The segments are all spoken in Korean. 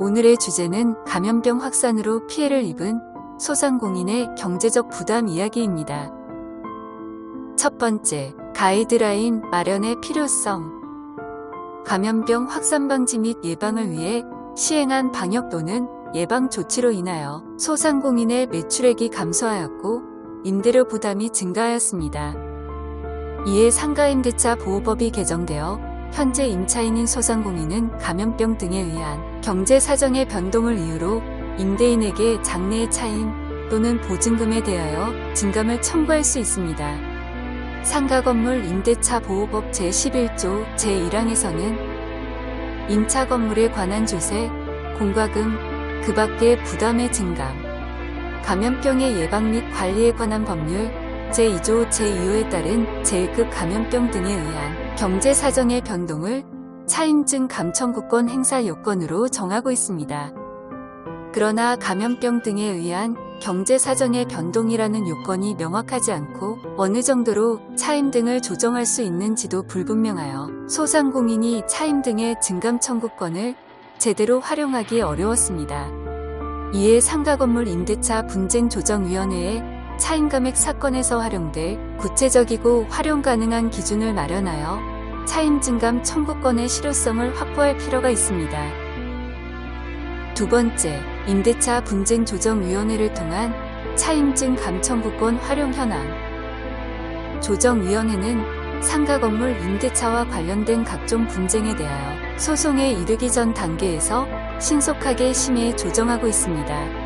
오늘의 주제는 감염병 확산으로 피해를 입은 소상공인의 경제적 부담 이야기입니다. 첫 번째, 가이드라인 마련의 필요성. 감염병 확산 방지 및 예방을 위해 시행한 방역 또는 예방 조치로 인하여 소상공인의 매출액이 감소하였고 임대료 부담이 증가하였습니다. 이에 상가임대차 보호법이 개정되어 현재 임차인인 소상공인은 감염병 등에 의한 경제 사정의 변동을 이유로 임대인에게 장래의 차임 또는 보증금에 대하여 증감을 청구할 수 있습니다. 상가건물 임대차 보호법 제11조 제1항에서는 임차 건물에 관한 조세, 공과금, 그 밖의 부담의 증감, 감염병의 예방 및 관리에 관한 법률 제2조 제2호에 따른 제1급 감염병 등에 의한 경제 사정의 변동을 차임증 감청구권 행사 요건으로 정하고 있습니다. 그러나 감염병 등에 의한 경제 사정의 변동이라는 요건이 명확하지 않고 어느 정도로 차임 등을 조정할 수 있는지도 불분명하여 소상공인이 차임 등의 증감 청구권을 제대로 활용하기 어려웠습니다. 이에 상가건물 임대차 분쟁조정위원회에 차임감액 사건에서 활용될 구체적이고 활용 가능한 기준을 마련하여 차임 증감 청구권의 실효성을 확보할 필요가 있습니다. 두 번째, 임대차 분쟁조정위원회를 통한 차임증 감청구권 활용 현황. 조정위원회는 상가건물 임대차와 관련된 각종 분쟁에 대하여 소송에 이르기 전 단계에서 신속하게 심의해 조정하고 있습니다.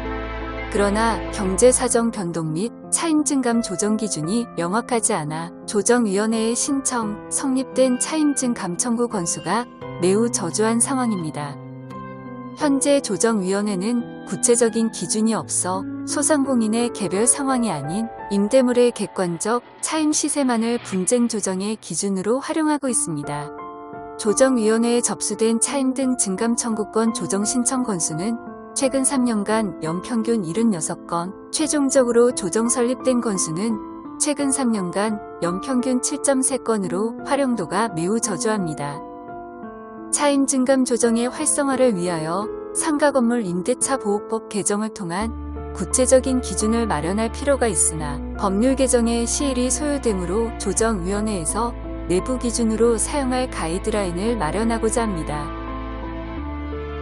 그러나 경제사정 변동 및 차임증감 조정 기준이 명확하지 않아 조정위원회의 신청, 성립된 차임증 감청구 건수가 매우 저조한 상황입니다. 현재 조정위원회는 구체적인 기준이 없어 소상공인의 개별 상황이 아닌 임대물의 객관적 차임 시세만을 분쟁 조정의 기준으로 활용하고 있습니다. 조정위원회에 접수된 차임 등 증감 청구권 조정 신청 건수는 최근 3년간 연평균 76건, 최종적으로 조정 설립된 건수는 최근 3년간 연평균 7.3건으로 활용도가 매우 저조합니다. 차임 증감 조정의 활성화를 위하여 상가건물 임대차 보호법 개정을 통한 구체적인 기준을 마련할 필요가 있으나 법률 개정의 시일이 소요되므로 조정위원회에서 내부 기준으로 사용할 가이드라인을 마련하고자 합니다.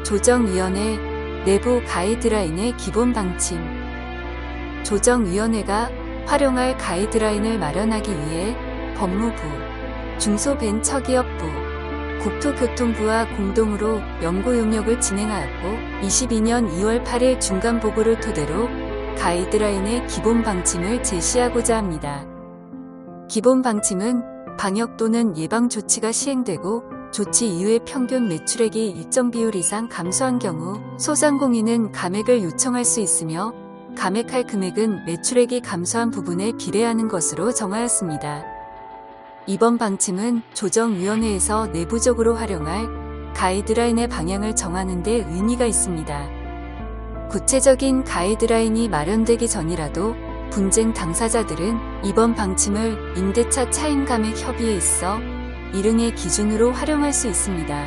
조정위원회 내부 가이드라인의 기본 방침. 조정위원회가 활용할 가이드라인을 마련하기 위해 법무부, 중소벤처기업부, 국토교통부와 공동으로 연구 용역을 진행하였고 22년 2월 8일 중간 보고를 토대로 가이드라인의 기본 방침을 제시하고자 합니다. 기본 방침은 방역 또는 예방 조치가 시행되고 조치 이후의 평균 매출액이 일정 비율 이상 감소한 경우 소상공인은 감액을 요청할 수 있으며 감액할 금액은 매출액이 감소한 부분에 비례하는 것으로 정하였습니다. 이번 방침은 조정위원회에서 내부적으로 활용할 가이드라인의 방향을 정하는 데 의미가 있습니다. 구체적인 가이드라인이 마련되기 전이라도 분쟁 당사자들은 이번 방침을 임대차 차임 감액 협의에 있어 일응의 기준으로 활용할 수 있습니다.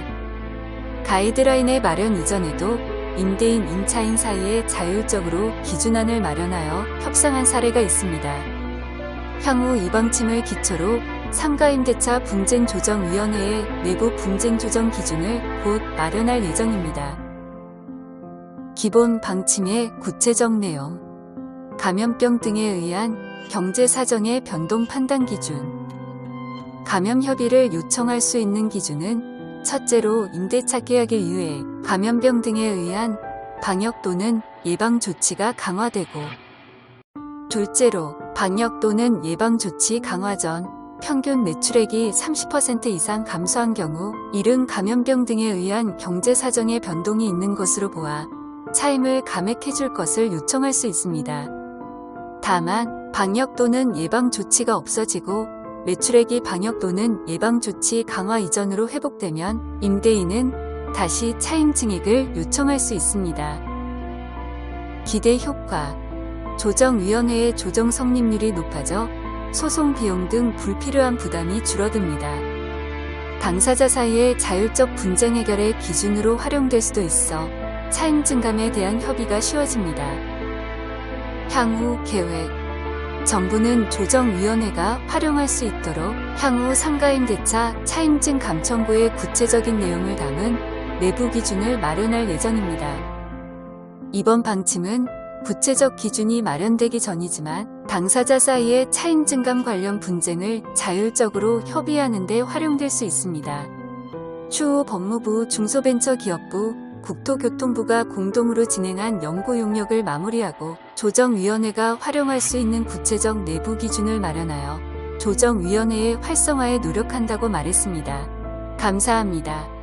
가이드라인의 마련 이전에도 임대인, 임차인 사이에 자율적으로 기준안을 마련하여 협상한 사례가 있습니다. 향후 이 방침을 기초로 상가임대차 분쟁조정위원회의 내부 분쟁조정 기준을 곧 마련할 예정입니다. 기본 방침의 구체적 내용. 감염병 등에 의한 경제사정의 변동 판단 기준. 감염 협의를 요청할 수 있는 기준은 첫째로 임대차 계약일 이후에 감염병 등에 의한 방역 또는 예방 조치가 강화되고 둘째로 방역 또는 예방 조치 강화 전 평균 매출액이 30% 이상 감소한 경우 이른 감염병 등에 의한 경제 사정의 변동이 있는 것으로 보아 차임을 감액해줄 것을 요청할 수 있습니다. 다만 방역 또는 예방 조치가 없어지고 매출액이 방역 또는 예방 조치 강화 이전으로 회복되면 임대인은 다시 차임 증액을 요청할 수 있습니다. 기대 효과. 조정위원회의 조정 성립률이 높아져 소송 비용 등 불필요한 부담이 줄어듭니다. 당사자 사이의 자율적 분쟁 해결의 기준으로 활용될 수도 있어 차임 증감에 대한 협의가 쉬워집니다. 향후 계획. 정부는 조정위원회가 활용할 수 있도록 향후 상가임대차 차임증 감 청구의 구체적인 내용을 담은 내부 기준을 마련할 예정입니다. 이번 방침은 구체적 기준이 마련되기 전이지만 당사자 사이의 차임증감 관련 분쟁을 자율적으로 협의하는 데 활용될 수 있습니다. 추후 법무부 중소벤처기업부 국토교통부가 공동으로 진행한 연구 용역을 마무리하고 조정위원회가 활용할 수 있는 구체적 내부 기준을 마련하여 조정위원회의 활성화에 노력한다고 말했습니다. 감사합니다.